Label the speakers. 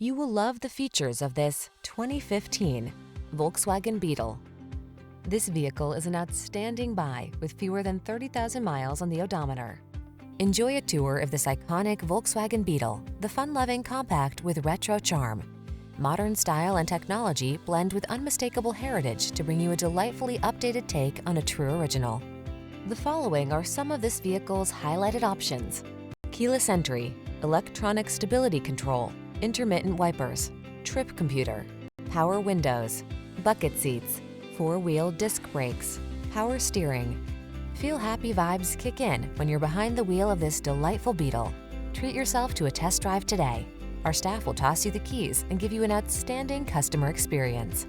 Speaker 1: You will love the features of this 2015 Volkswagen Beetle. This vehicle is an outstanding buy with fewer than 30,000 miles on the odometer. Enjoy a tour of this iconic Volkswagen Beetle, the fun-loving compact with retro charm. Modern style and technology blend with unmistakable heritage to bring you a delightfully updated take on a true original. The following are some of this vehicle's highlighted options: keyless entry, electronic stability control, intermittent wipers, trip computer, power windows, bucket seats, four-wheel disc brakes, power steering. Feel happy vibes kick in when you're behind the wheel of this delightful Beetle. Treat yourself to a test drive today. Our staff will toss you the keys and give you an outstanding customer experience.